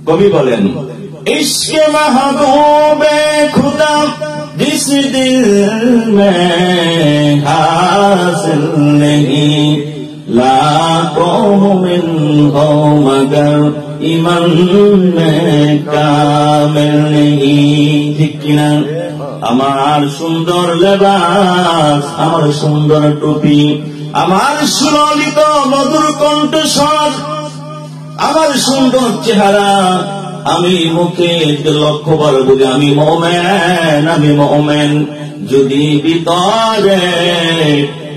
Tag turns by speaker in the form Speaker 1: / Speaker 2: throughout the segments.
Speaker 1: কবি বলেন, ইশকে মাহবুবে খুদা जिस दिल में हासिल नहीं लाखों में हो मगर ईमान में कामिल नहीं। ঠিক কিনা? আমার সুন্দর লেবাস, আমার সুন্দর টুপি, আমার সুললিত মধুর কণ্ঠস্বর, আমার সুন্দর চেহারা, আমি মুখে লক্ষ্য বার বলি আমি মুমিন, আমি মুমিন। যদি ভিতরে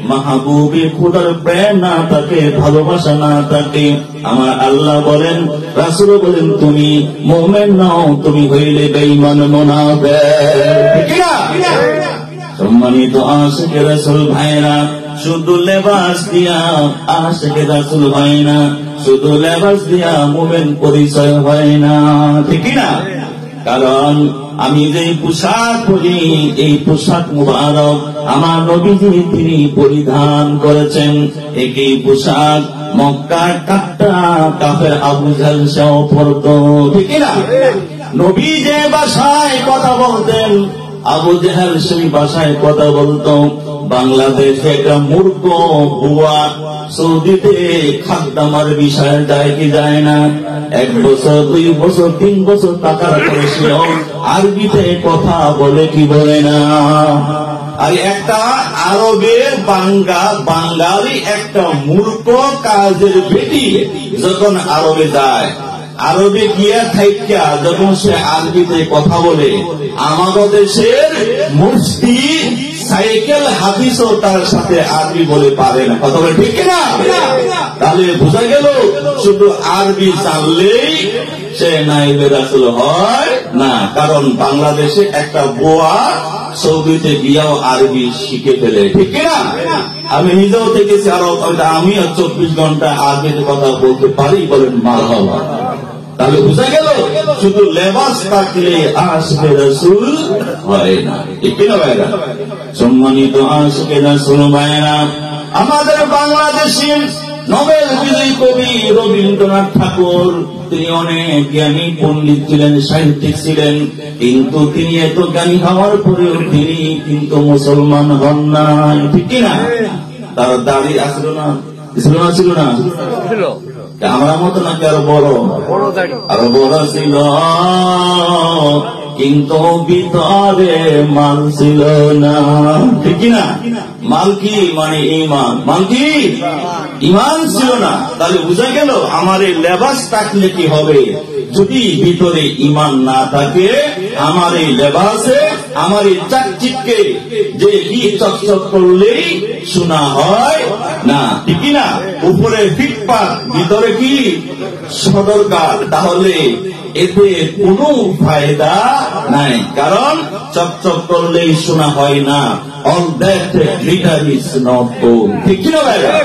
Speaker 1: মাহবুবে খুদার প্রেম না থাকে, ভালোবাসা না থাকে, আমার আল্লাহ বলেন, রাসূল বলেন, তুমি মুমিন নও, তুমি হইলে বেঈমান মুনাফিক। সম্মানিত আশিকে রাসূল ভাইরা, শুধু লেবাস দিয়া আশিকে রাসূল হয় না, শুধু লেবাস দিয়া মুমিন পরিচয় হয় না, ঠিক না? কারণ আমি যে পোশাক পরি, এই পোশাক মুবারক আমার নবীজি তিনি পরিধান করেছেন। একই পোশাক মক্কার কাফের আবু জাহল সেও পরত, ঠিক না? নবী যে ভাষায় কথা বলতেন, আবু জাহল সেই ভাষায় কথা বলতো। বাংলাদেশে একটা মূর্খ বুয়া সৌদিতে খাদ্দামার বিষয়ে যায় কি যায় না, 1 বছর 2 বছর 3 বছর টাকার করেছিল, আরবিতে কথা বলে কি বলে না। আর একটা আরবের বাঙালি একটা মূর্খ কাজের বেটি যখন আরবে যায়, আরবে গিয়া থাইকা যখন সে আরবিতে কথা বলে, আমাদের দেশের মুফতি সাইকেল হাদিসও তার সাথে আরবি বলে পারে না, কথা বলে, ঠিক না? তাহলে বোঝা গেল শুধু আরবি জানলেই সে নাইবে রাসূল হয় না। কারণ বাংলাদেশে একটা বুয়া সৌদিতে গিয়াও আরবি শিখে ফেলে, ঠিক না? আমি নিজেও দেখেছি, আরো আমিও 24 ঘন্টা আরবিতে কথা বলতে পারি, বলেন মারহাবা। তাহলে বোঝা গেল শুধু লেবাস থাকলে আশিকে রাসূল হয় না, ঠিক না ভাইরা? সম্মানিত আশিকে রাসূল ভাইরা, আমাদের বাংলাদেশের নোবেল বিজয়ী কবি রবীন্দ্রনাথ ঠাকুর, তিনি অনেক জ্ঞানী পণ্ডিত ছিলেন, সাহিত্যিক ছিলেন, কিন্তু তিনি এত জ্ঞানী হওয়ার পরেও তিনি কিন্তু মুসলমান হন নাই, ঠিক না? তার দাড়ি আসলো না, ছিল না? আমরা মতো নাকি আরো বড় ছিল, কিন্তু ভিতরে মাল ছিল না, ঠিক না? মাল কি মানে ঈমান, মাল কি ঈমান ছিল না। তাহলে বুঝা গেল আমার এই লেবাস থাকলে কি হবে, যদি ভিতরে ঈমান না থাকে, আমার এই লেবাসে আমার এই চাকচিককে যে কি চকচক করলেই শোনা হয় না, ঠিক না? উপরে ফিটপাট, ভিতরে কি সদরকার, তাহলে এতে কোনো ফায়দা নাই। কারণ চকচক করলেই শোনা হয় না, all that glitter is not gold, ঠিক না ভাইরা?